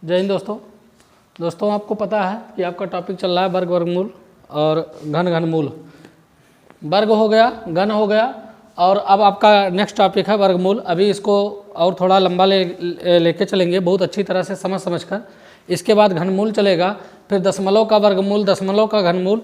जय हिंद दोस्तों आपको पता है कि आपका टॉपिक चल रहा है वर्ग वर्गमूल और घन घनमूल। वर्ग हो गया, घन हो गया और अब आपका नेक्स्ट टॉपिक है वर्गमूल। अभी इसको और थोड़ा लंबा लेके चलेंगे बहुत अच्छी तरह से समझ कर। इसके बाद घनमूल चलेगा, फिर दशमलव का वर्गमूल, दशमलव का घनमूल।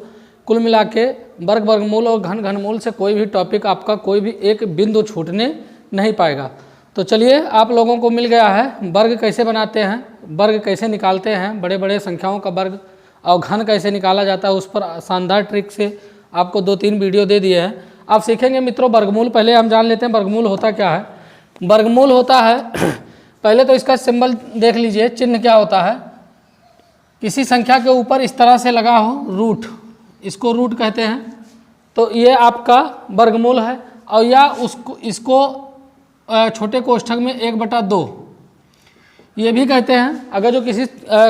कुल मिला के वर्ग वर्गमूल और घन घनमूल से कोई भी टॉपिक आपका कोई भी एक बिंदु छूटने नहीं पाएगा। तो चलिए आप लोगों को मिल गया है वर्ग कैसे बनाते हैं, वर्ग कैसे निकालते हैं, बड़े बड़े संख्याओं का वर्ग, और घन कैसे निकाला जाता है उस पर शानदार ट्रिक से आपको 2-3 वीडियो दे दिए हैं। आप सीखेंगे मित्रों वर्गमूल। पहले हम जान लेते हैं वर्गमूल होता क्या है। वर्गमूल होता है पहले तो इसका सिंबल देख लीजिए, चिन्ह क्या होता है। किसी संख्या के ऊपर इस तरह से लगा हो रूट, इसको रूट कहते हैं। तो ये आपका वर्गमूल है। और या इसको छोटे कोष्ठक में 1/2 ये भी कहते हैं। अगर जो किसी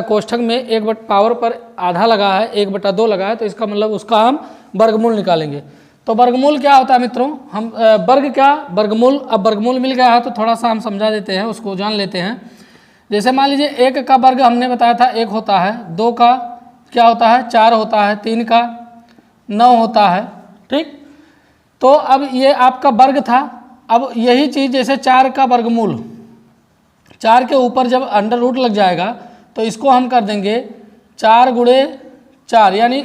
कोष्ठक में 1 पावर पर आधा लगा है, 1/2 लगा है, तो इसका मतलब उसका हम वर्गमूल निकालेंगे। तो वर्गमूल क्या होता है मित्रों, हम वर्ग क्या वर्गमूल। अब वर्गमूल मिल गया है तो थोड़ा सा हम समझा देते हैं, उसको जान लेते हैं। जैसे मान लीजिए 1 का वर्ग हमने बताया था 1 होता है, 2 का क्या होता है 4 होता है, 3 का 9 होता है। ठीक, तो अब ये आपका वर्ग था। अब यही चीज़ जैसे 4 का वर्गमूल, 4 के ऊपर जब अंडर रूट लग जाएगा तो इसको हम कर देंगे 4 × 4, यानी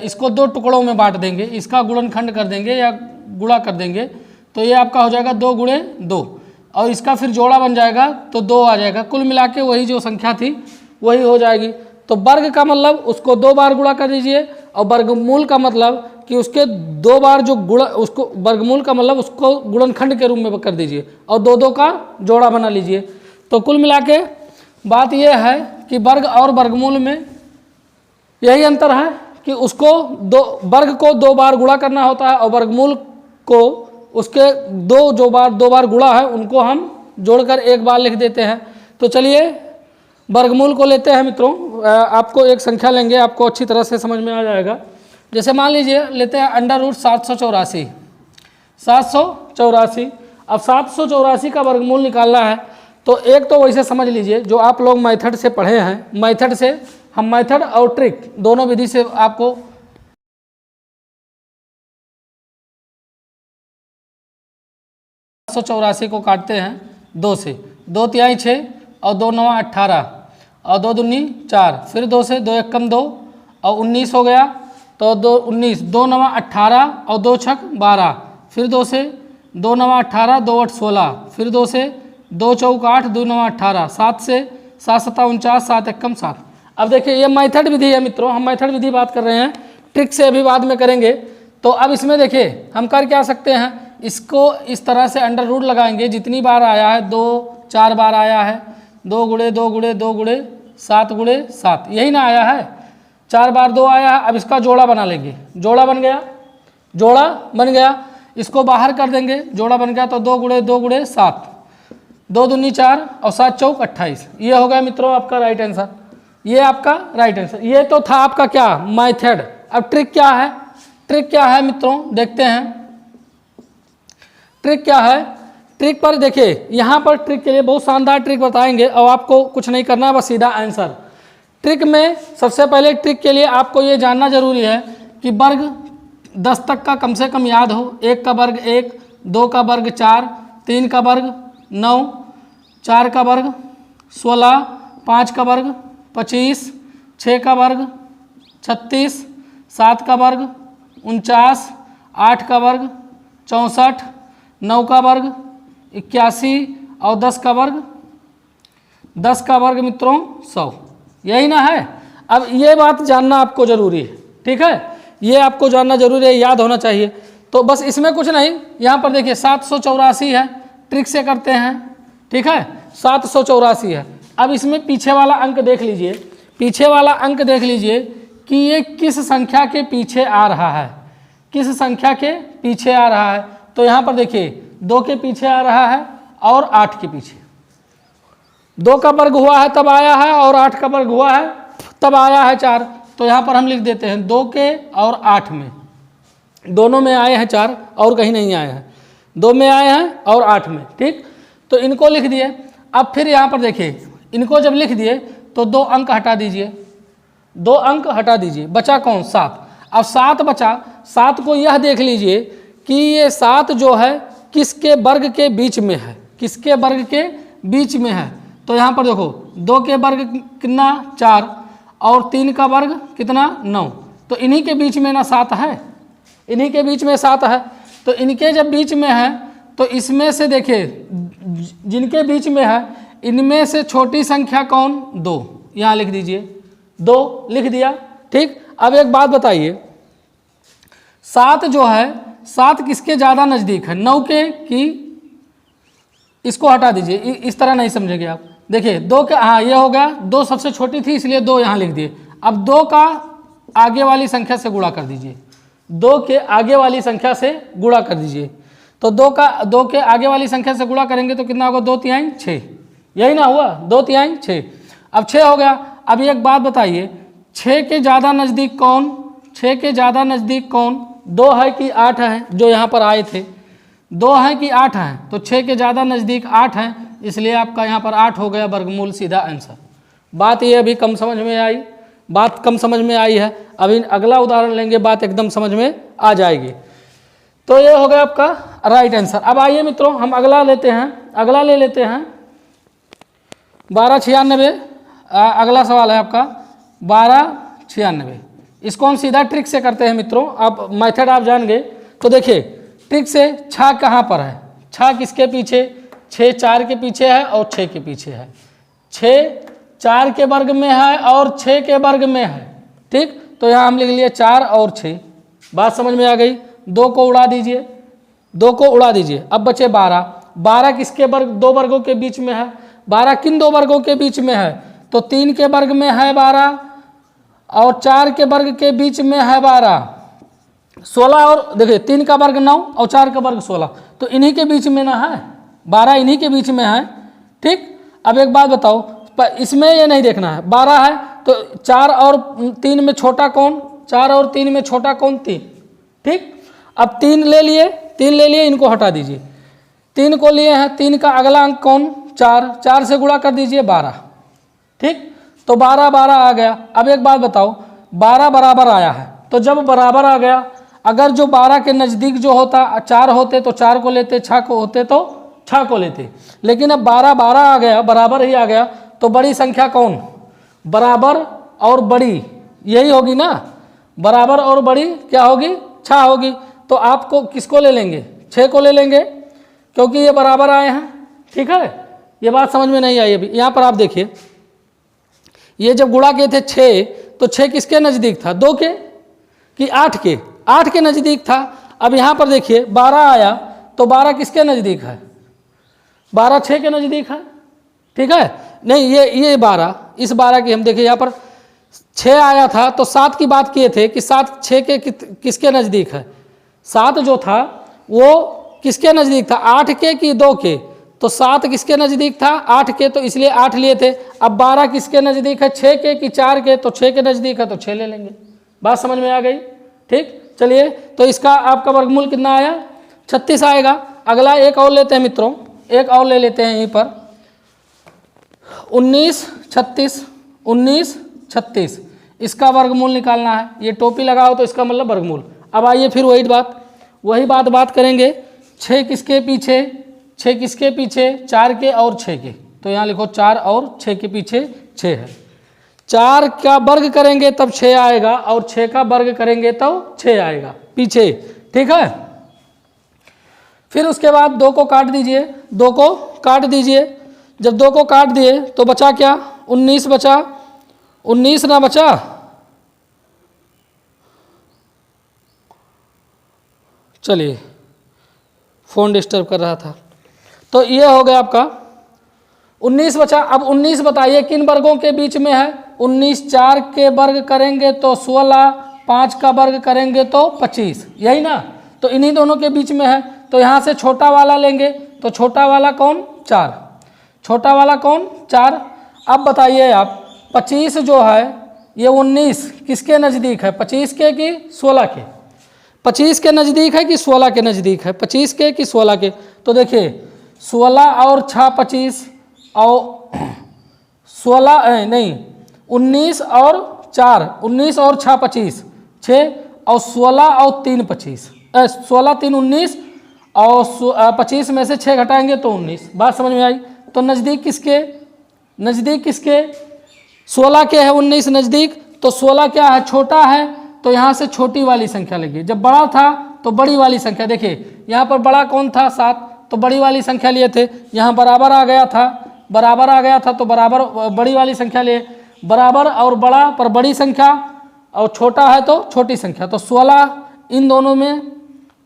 इसको 2 टुकड़ों में बांट देंगे, इसका गुणनखंड कर देंगे या गुणा कर देंगे। तो ये आपका हो जाएगा 2 × 2 और इसका फिर जोड़ा बन जाएगा तो 2 आ जाएगा। कुल मिला के वही जो संख्या थी वही हो जाएगी। तो वर्ग का मतलब उसको 2 बार गुणा कर दीजिए, और वर्गमूल का मतलब कि उसके 2 बार जो गुणा, उसको वर्गमूल का मतलब उसको गुणनखंड के रूप में कर दीजिए और 2-2 का जोड़ा बना लीजिए। तो कुल मिला के बात यह है कि वर्ग और वर्गमूल में यही अंतर है कि उसको वर्ग को 2 बार गुणा करना होता है और वर्गमूल को उसके 2 बार गुणा है उनको हम जोड़कर 1 बार लिख देते हैं। तो चलिए वर्गमूल को लेते हैं मित्रों। आपको एक संख्या लेंगे, आपको अच्छी तरह से समझ में आ जाएगा। जैसे मान लीजिए लेते हैं √रूट 784। 784। अब 784 का वर्गमूल निकालना है तो एक तो वैसे समझ लीजिए जो आप लोग मेथड से पढ़े हैं, मेथड से हम मेथड और ट्रिक दोनों विधि से आपको 784 को काटते हैं 2 से। 2 तिहाई 6 और 2 9 18 और 2 दूनी 4, फिर 2 से 2 एकम 2 और 19 हो गया। तो 2 19, 2 9 18 और 2 छक 12, फिर 2 से 2 9 18, 2 8 16, फिर 2 से 2 चौक 8, 2 9 18, 7 से 7 7 49, 7 एकम 7। अब देखिए ये मेथड विधि है मित्रों, हम मेथड विधि बात कर रहे हैं, ट्रिक से अभी बाद में करेंगे। तो अब इसमें देखिए हम कर क्या सकते हैं, इसको इस तरह से अंडर रूट लगाएंगे। जितनी बार आया है 2 4 बार आया है, 2 × 2 × 2 × 7 × 7, यही ना आया है। 4 बार 2 आया है। अब इसका जोड़ा बना लेंगे, जोड़ा बन गया, जोड़ा बन गया, इसको बाहर कर देंगे, जोड़ा बन गया। तो 2 × 2 × 7, 2 दूनी 4 और 7 चौक 28। ये हो गया मित्रों आपका राइट आंसर, ये आपका राइट आंसर। ये तो था आपका क्या मेथड। अब ट्रिक क्या है, ट्रिक क्या है मित्रों देखते हैं। ट्रिक क्या है, ट्रिक पर देखिए यहाँ पर ट्रिक के लिए बहुत शानदार ट्रिक बताएंगे और आपको कुछ नहीं करना है, बस सीधा आंसर। ट्रिक में सबसे पहले ट्रिक के लिए आपको ये जानना जरूरी है कि वर्ग 10 तक का कम से कम याद हो। 1 का वर्ग 1, 2 का वर्ग 4, 3 का वर्ग 9, 4 का वर्ग 16, 5 का वर्ग 25, 6 का वर्ग 36, 7 का वर्ग 49, 8 का वर्ग 64, 9 का वर्ग 81 और 10 का वर्ग मित्रों 100। यही ना है। अब ये बात जानना आपको जरूरी है, ठीक है, ये आपको जानना जरूरी है, याद होना चाहिए। तो बस इसमें कुछ नहीं, यहाँ पर देखिए 784 है, ट्रिक से करते हैं, ठीक है, 784 है। अब इसमें पीछे वाला अंक देख लीजिए, पीछे वाला अंक देख लीजिए कि ये किस संख्या के पीछे आ रहा है, किस संख्या के पीछे आ रहा है। तो यहाँ पर देखिए 2 के पीछे आ रहा है और 8 के पीछे। 2 का वर्ग हुआ है तब आया है और 8 का वर्ग हुआ है तब आया है 4। तो यहाँ पर हम लिख देते हैं 2 के और 8 में, दोनों में आए हैं 4 और कहीं नहीं आए हैं, 2 में आए हैं और 8 में। ठीक, तो इनको लिख दिए। अब फिर यहाँ पर देखिए इनको जब लिख दिए तो 2 अंक हटा दीजिए, 2 अंक हटा दीजिए, बचा कौन? 7। अब 7 बचा, 7 को यह देख लीजिए कि ये 7 जो है किसके वर्ग के बीच में है, किसके वर्ग के बीच में है। तो यहाँ पर देखो 2 के वर्ग कितना 4 और 3 का वर्ग कितना 9, तो इन्हीं के बीच में ना 7 है, इन्हीं के बीच में 7 है। तो इनके जब बीच में है तो इसमें से देखिए जिनके बीच में है इनमें से छोटी संख्या कौन? 2, यहाँ लिख दीजिए, 2 लिख दिया। ठीक, अब एक बात बताइए, 7 जो है 7 किसके ज़्यादा नज़दीक है? 9 के कि? इसको हटा दीजिए, इस तरह नहीं समझेंगे आप। देखिए 2 के, हाँ ये हो गया, 2 सबसे छोटी थी इसलिए 2 यहाँ लिख दिए। अब 2 का आगे वाली संख्या से गुणा कर दीजिए, 2 के आगे वाली संख्या से गुणा कर दीजिए। तो 2 के आगे वाली संख्या से गुणा करेंगे तो कितना होगा? 2 तिहाई 6, यही ना हुआ? 2 तिहाई 6। अब 6 हो गया। अब एक बात बताइए, 6 के ज़्यादा नज़दीक कौन? 6 के ज़्यादा नज़दीक कौन? 2 है कि 8 है? जो यहाँ पर आए थे 2 है कि 8 है? तो 6 के ज़्यादा नज़दीक 8 है, इसलिए आपका यहाँ पर 8 हो गया वर्गमूल, सीधा आंसर। बात ये अभी कम समझ में आई, बात कम समझ में आई है। अभी अगला उदाहरण लेंगे, बात एकदम समझ में आ जाएगी। तो ये हो गया आपका राइट आंसर। अब आइए मित्रों हम अगला लेते हैं, अगला ले लेते हैं 1296। अगला सवाल है आपका 1296। इसको हम सीधा ट्रिक से करते हैं मित्रों, आप मेथड आप जान गए तो देखिए ट्रिक से। 6 कहाँ पर है? 6 किसके पीछे? 6 4 के पीछे है और 6 के पीछे है। 6 4 के वर्ग में है और 6 के वर्ग में है। ठीक, तो यहाँ हम लिख लिए 4 और 6। बात समझ में आ गई? 2 को उड़ा दीजिए, 2 को उड़ा दीजिए। अब बचे 12। 12 किसके वर्ग? 2 वर्गों के बीच में है। 12 किन 2 वर्गों के बीच में है? तो 3 के वर्ग में है 12 और 4 के वर्ग के बीच में है 12। 16 और देखिए 3 का वर्ग 9 और 4 का वर्ग 16, तो इन्हीं के बीच में ना है, 12 इन्हीं के बीच में है। ठीक, अब एक बात बताओ, इसमें ये नहीं देखना है 12 है तो 4 और 3 में छोटा कौन? 4 और 3 में छोटा कौन? 3। ठीक, अब 3 ले लिए, 3 ले लिए, इनको हटा दीजिए। 3 को लिए हैं, 3 का अगला अंक कौन? 4, 4 से गुणा कर दीजिए 12। ठीक, तो 12 12 आ गया। अब एक बात बताओ, 12 बराबर आया है, तो जब बराबर आ गया, अगर जो 12 के नज़दीक जो होता 4 होते तो 4 को लेते, 6 को होते तो 6 को लेते, लेकिन अब 12 12 आ गया, बराबर ही आ गया, तो बड़ी संख्या कौन? बराबर और बड़ी यही होगी ना, बराबर और बड़ी क्या होगी? 6 होगी। तो आपको किसको ले लेंगे? 6 को ले लेंगे, क्योंकि ये बराबर आए हैं। ठीक है, ये बात समझ में नहीं आई अभी। यहाँ पर आप देखिए, ये जब गुणा किए थे 6, तो 6 किसके नज़दीक था? 2 के कि 8 के? 8 के नज़दीक था। अब यहाँ पर देखिए 12 आया, तो 12 किसके नज़दीक है? 12 6 के नज़दीक है। ठीक है, नहीं ये 12, इस 12 की हम देखिए यहाँ पर 6 आया था तो 7 की बात किए थे कि 7 6 के किसके नज़दीक है? 7 जो था वो किसके नज़दीक था? 8 के कि 2 के? तो 7 किसके नज़दीक था? 8 के, तो इसलिए 8 लिए थे। अब 12 किसके नज़दीक है? 6 के कि 4 के? तो 6 के नज़दीक है, तो 6 ले लेंगे। बात समझ में आ गई? ठीक, चलिए, तो इसका आपका वर्गमूल कितना आया? 36 आएगा। अगला एक और लेते हैं मित्रों, एक और ले लेते हैं यहीं पर 19 36। 19 36 इसका वर्गमूल निकालना है। ये टोपी लगाओ तो इसका मतलब वर्गमूल। अब आइए फिर वही बात करेंगे। 6 किसके पीछे? 6 किसके पीछे? 4 के और 6 के। तो यहाँ लिखो 4 और 6 के पीछे 6 है। 4 का वर्ग करेंगे तब 6 आएगा और 6 का वर्ग करेंगे तो 6 आएगा पीछे। ठीक है, फिर उसके बाद 2 को काट दीजिए, 2 को काट दीजिए। जब 2 को काट दिए तो बचा क्या? 19 बचा। 19 ना बचा? चलिए, फ़ोन डिस्टर्ब कर रहा था। तो ये हो गया आपका 19 बचा। अब 19 बताइए किन वर्गों के बीच में है? 19 4 के वर्ग करेंगे तो 16, 5 का वर्ग करेंगे तो 25, यही ना? तो इन्हीं दोनों के बीच में है। तो यहाँ से छोटा वाला लेंगे, तो छोटा वाला कौन? 4। छोटा वाला कौन? 4। अब बताइए आप 25 जो है ये 19 किसके नज़दीक है? 25 के कि 16 के? 25 के नज़दीक है कि 16 के नज़दीक है? 25 के कि 16 के? तो देखिए 16 और 6 25 और 16 नहीं 19 और 4, 19 और 6 25, 6 और 16 और 3 25, 16 3 19 और 25 में से 6 घटाएंगे तो 19। बात समझ में आई? तो नज़दीक किसके, नज़दीक किसके 16 के है 19 नज़दीक, तो 16 क्या है छोटा है, तो यहाँ से छोटी वाली संख्या लगी। जब बड़ा था तो बड़ी वाली संख्या, देखिए यहाँ पर बड़ा कौन था 7, तो बड़ी वाली संख्या लिए थे। यहाँ बराबर आ गया था, बराबर आ गया था तो बराबर बड़ी वाली संख्या लिए, बराबर और बड़ा पर बड़ी संख्या और छोटा है तो छोटी संख्या। तो 16 इन दोनों में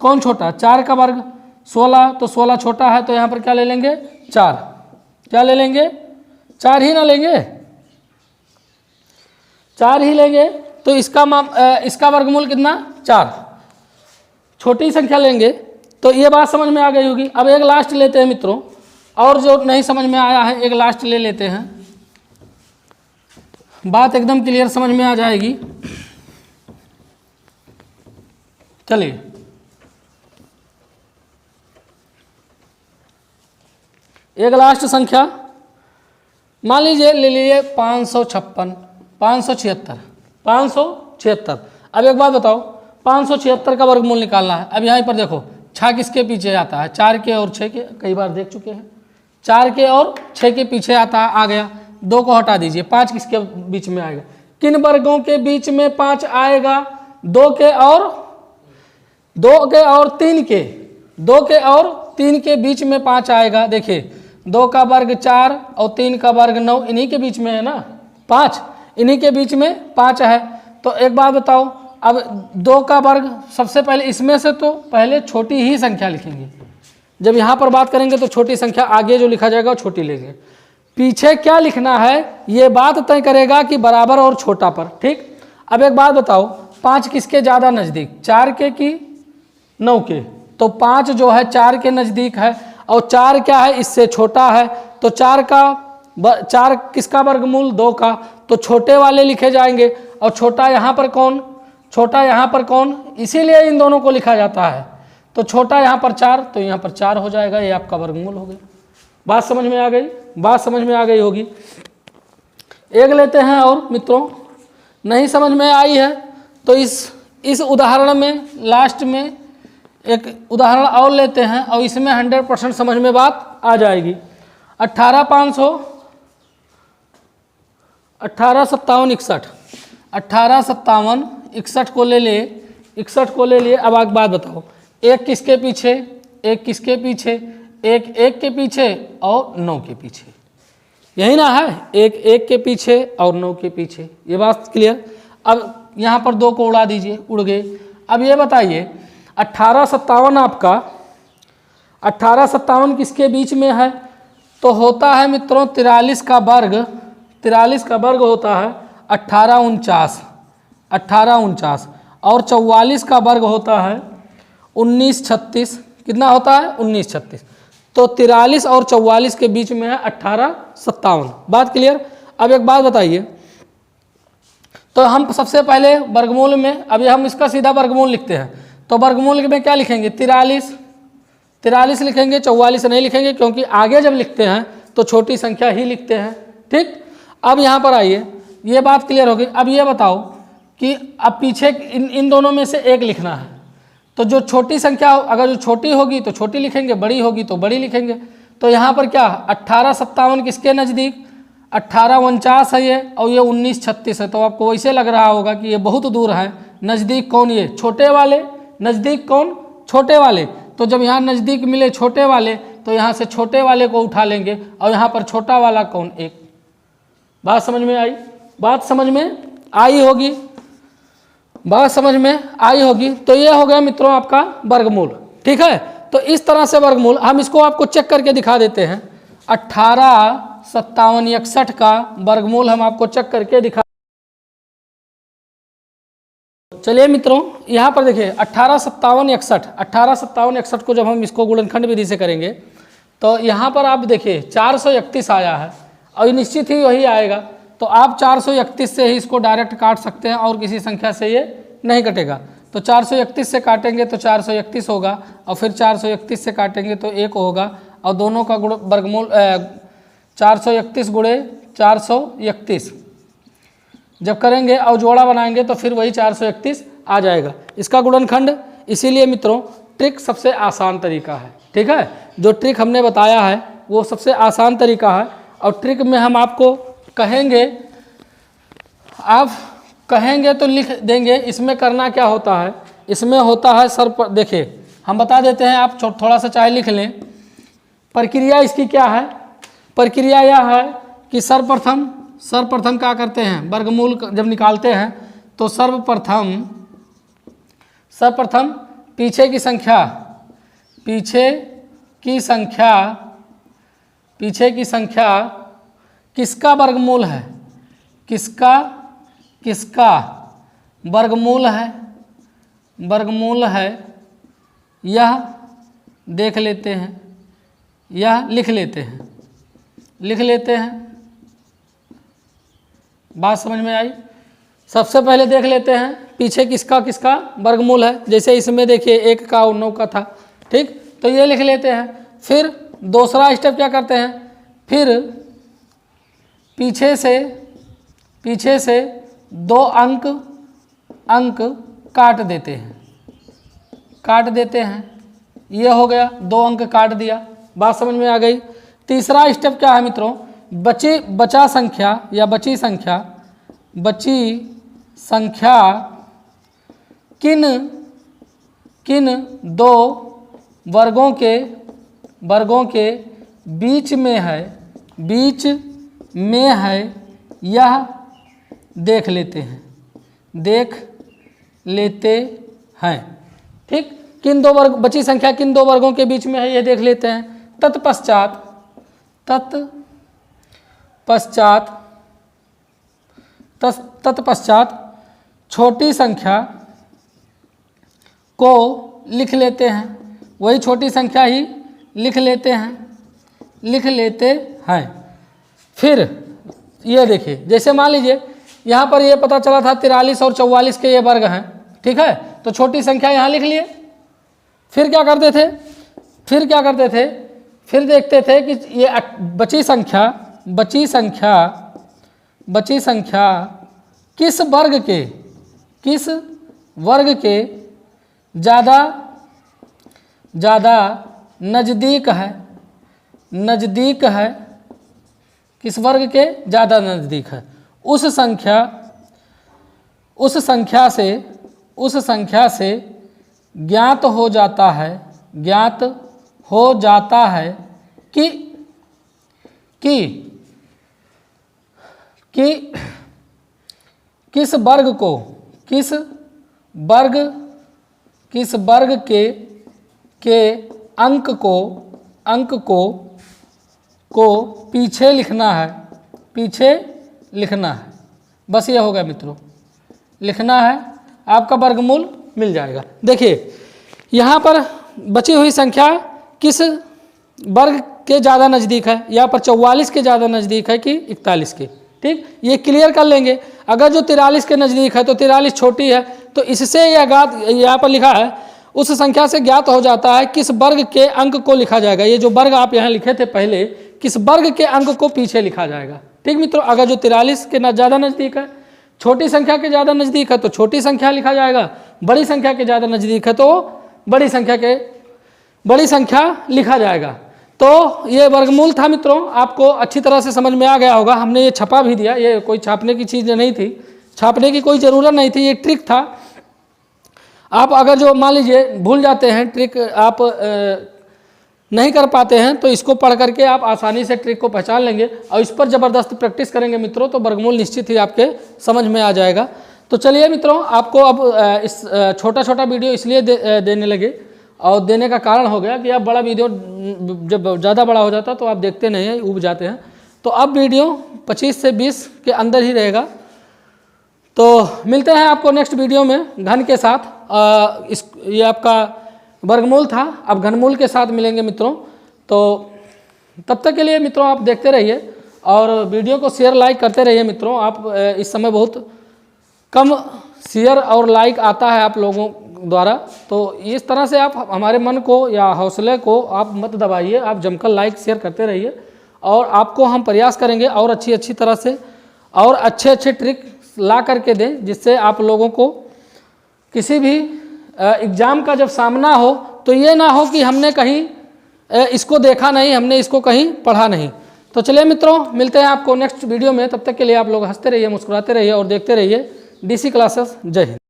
कौन छोटा, 4 का वर्ग 16, तो 16 छोटा है तो यहाँ पर क्या ले लेंगे 4, क्या ले लेंगे 4 ही ना लेंगे, 4 ही लेंगे। तो इसका वर्गमूल कितना 4, छोटी संख्या लेंगे। तो ये बात समझ में आ गई होगी। अब एक लास्ट लेते हैं मित्रों, और जो नहीं समझ में आया है एक लास्ट ले लेते हैं, बात एकदम क्लियर समझ में आ जाएगी। चलिए एक लास्ट संख्या मान लीजिए, ले लीजिए 556, 576, 576। अब एक बात बताओ, 576 का वर्गमूल निकालना है। अब यहाँ पर देखो 6 किसके पीछे आता है, 4 के और 6 के, कई बार देख चुके हैं, 4 के और 6 के पीछे आता है, आ गया। 2 को हटा दीजिए, 5 किसके बीच में आएगा, किन वर्गों के बीच में 5 आएगा, 2 के और 3 के, 2 के और 3 के बीच में 5 आएगा। देखिए 2 का वर्ग 4 और 3 का वर्ग 9, इन्हीं के बीच में है ना 5, इन्हीं के बीच में 5 है। तो एक बात बताओ, अब 2 का वर्ग सबसे पहले इसमें से तो पहले छोटी ही संख्या लिखेंगे। जब यहाँ पर बात करेंगे तो छोटी संख्या, आगे जो लिखा जाएगा वो छोटी लेंगे। पीछे क्या लिखना है ये बात तय करेगा कि बराबर और छोटा पर, ठीक। अब एक बात बताओ, 5 किसके ज़्यादा नज़दीक, 4 के कि 9 के, तो 5 जो है 4 के नज़दीक है, और 4 क्या है इससे छोटा है, तो 4 किसका वर्गमूल 2 का, तो छोटे वाले लिखे जाएंगे। और छोटा यहाँ पर कौन, छोटा यहाँ पर कौन, इसीलिए इन दोनों को लिखा जाता है। तो छोटा यहाँ पर 4, तो यहाँ पर 4 हो जाएगा, ये आपका वर्गमूल हो गया। बात समझ में आ गई, बात समझ में आ गई होगी। एक लेते हैं और मित्रों, नहीं समझ में आई है तो इस उदाहरण में लास्ट में एक उदाहरण और लेते हैं, और इसमें 100% समझ में बात आ जाएगी। 1857 61 को ले लिए, 61 को ले लिए। अब एक बात बताओ, एक किसके पीछे, एक किसके पीछे, एक के पीछे और 9 के पीछे, यही ना है, एक के पीछे और 9 के पीछे, ये बात क्लियर। अब यहाँ पर 2 को उड़ा दीजिए, उड़ गए। अब ये बताइए 1857 आपका 1857 किसके बीच में है, तो होता है मित्रों 43 का वर्ग, 43 का वर्ग होता है 1849, और 44 का वर्ग होता है 1936। कितना होता है 1936। तो 43 और 44 के बीच में है 1857। बात क्लियर। अब एक बात बताइए, तो हम सबसे पहले वर्गमूल में, अभी हम इसका सीधा वर्गमूल लिखते हैं, तो वर्गमूल में क्या लिखेंगे 43 लिखेंगे, 44 नहीं लिखेंगे, क्योंकि आगे जब लिखते हैं तो छोटी संख्या ही लिखते हैं, ठीक। अब यहाँ पर आइए, ये बात क्लियर हो गई। अब ये बताओ कि अब पीछे इन दोनों में से एक लिखना है, तो जो छोटी संख्या अगर जो छोटी होगी तो छोटी लिखेंगे, बड़ी होगी तो बड़ी लिखेंगे। तो यहाँ पर क्या 1857 किसके नज़दीक, 1849 है ये, और ये 1936 है। तो आपको वैसे लग रहा होगा कि ये बहुत दूर है, नज़दीक कौन, ये छोटे वाले, नज़दीक कौन छोटे वाले। तो जब यहाँ नज़दीक मिले छोटे वाले, तो यहाँ से छोटे वाले को उठा लेंगे, और यहाँ पर छोटा वाला कौन, एक। बात समझ में आई, बात समझ में आई होगी, बात समझ में आई होगी। तो ये हो गया मित्रों आपका वर्गमूल, ठीक है। तो इस तरह से वर्गमूल, हम इसको आपको चेक करके दिखा देते हैं। 1857 61 का वर्गमूल हम आपको चेक करके दिखा। चलिए मित्रों, यहाँ पर देखिए 1857 61 को जब हम इसको गुणनखंड विधि से करेंगे, तो यहाँ पर आप देखिए 431 आया है, और निश्चित ही वही आएगा। तो आप 431 से ही इसको डायरेक्ट काट सकते हैं, और किसी संख्या से ये नहीं कटेगा। तो 431 से काटेंगे तो 431 होगा, और फिर 431 से काटेंगे तो 1 होगा, और दोनों का वर्गमूल 431 गुणे 431। जब करेंगे और जोड़ा बनाएंगे तो फिर वही 431 आ जाएगा इसका गुणनखंड। इसीलिए मित्रों ट्रिक सबसे आसान तरीका है, ठीक है। जो ट्रिक हमने बताया है वो सबसे आसान तरीका है। और ट्रिक में हम आपको कहेंगे, आप कहेंगे तो लिख देंगे। इसमें करना क्या होता है, इसमें होता है सर पर, देखिए हम बता देते हैं, आप थोड़ा सा चाहे लिख लें। प्रक्रिया इसकी क्या है, प्रक्रिया यह है कि सर्वप्रथम क्या करते हैं, वर्गमूल जब निकालते हैं तो सर्वप्रथम पीछे की संख्या किसका वर्गमूल है, किसका वर्गमूल है यह देख लेते हैं, यह लिख लेते हैं। बात समझ में आई। सबसे पहले देख लेते हैं पीछे किसका वर्गमूल है। जैसे इसमें देखिए 1 का और 9 का था, ठीक, तो ये लिख लेते हैं। फिर दूसरा स्टेप क्या करते हैं, फिर पीछे से 2 अंक काट देते हैं। ये हो गया, 2 अंक काट दिया। बात समझ में आ गई। तीसरा स्टेप क्या है मित्रों, बची संख्या किन 2 वर्गों के बीच में है यह देख लेते हैं, ठीक। बची संख्या किन 2 वर्गों के बीच में है यह देख लेते हैं। तत्पश्चात छोटी संख्या को लिख लेते हैं, वही छोटी संख्या ही लिख लेते हैं। फिर ये देखिए, जैसे मान लीजिए यहाँ पर ये पता चला था 43 और 44 के ये वर्ग हैं, ठीक है, तो छोटी संख्या यहाँ लिख लिए। फिर क्या करते थे, फिर देखते थे कि ये बची संख्या किस वर्ग के ज़्यादा नज़दीक है, किस वर्ग के ज़्यादा नज़दीक है, उस संख्या से ज्ञात हो जाता है कि किस वर्ग के अंक को पीछे लिखना है। बस ये हो गया मित्रों, लिखना है, आपका वर्गमूल मिल जाएगा। देखिए यहाँ पर बची हुई संख्या किस वर्ग के ज़्यादा नज़दीक है, यहाँ पर 44 के ज़्यादा नज़दीक है कि 41 के, ठीक, ये क्लियर कर लेंगे। अगर जो 43 के नज़दीक है तो 43 छोटी है, तो इससे यह ज्ञात, यहाँ पर लिखा है उस संख्या से ज्ञात हो जाता है किस वर्ग के अंक को लिखा जाएगा। ये जो वर्ग आप यहाँ लिखे थे पहले, किस वर्ग के अंक को पीछे लिखा जाएगा, ठीक मित्रों। अगर जो 43 के ज़्यादा नज़दीक है, छोटी संख्या के ज़्यादा नज़दीक है तो छोटी संख्या लिखा जाएगा, बड़ी संख्या के ज़्यादा नज़दीक है तो बड़ी संख्या लिखा जाएगा। तो ये वर्गमूल था मित्रों, आपको अच्छी तरह से समझ में आ गया होगा। हमने ये छपा भी दिया, ये कोई छापने की चीज़ नहीं थी, छापने की कोई ज़रूरत नहीं थी, ये ट्रिक था। आप अगर जो मान लीजिए भूल जाते हैं, ट्रिक आप नहीं कर पाते हैं, तो इसको पढ़ करके आप आसानी से ट्रिक को पहचान लेंगे और इस पर ज़बरदस्त प्रैक्टिस करेंगे मित्रों, तो वर्गमूल निश्चित ही आपके समझ में आ जाएगा। तो चलिए मित्रों, आपको अब इस छोटा वीडियो इसलिए देने लगे, और देने का कारण हो गया कि अब बड़ा वीडियो जब ज़्यादा बड़ा हो जाता तो आप देखते नहीं हैं, ऊब जाते हैं। तो अब वीडियो 25 से 20 के अंदर ही रहेगा। तो मिलते हैं आपको नेक्स्ट वीडियो में घन के साथ। ये आपका वर्गमूल था, अब घनमूल के साथ मिलेंगे मित्रों। तो तब तक के लिए मित्रों आप देखते रहिए और वीडियो को शेयर लाइक करते रहिए मित्रों। आप इस समय बहुत कम शेयर और लाइक आता है आप लोगों द्वारा, तो इस तरह से आप हमारे मन को या हौसले को आप मत दबाइए, आप जमकर लाइक शेयर करते रहिए और आपको हम प्रयास करेंगे और अच्छी तरह से और अच्छे ट्रिक ला करके दें, जिससे आप लोगों को किसी भी एग्ज़ाम का जब सामना हो तो ये ना हो कि हमने कहीं इसको देखा नहीं, हमने इसको कहीं पढ़ा नहीं। तो चलिए मित्रों, मिलते हैं आपको नेक्स्ट वीडियो में। तब तक के लिए आप लोग हंसते रहिए, मुस्कुराते रहिए और देखते रहिए DC क्लासेस। जय हिंद।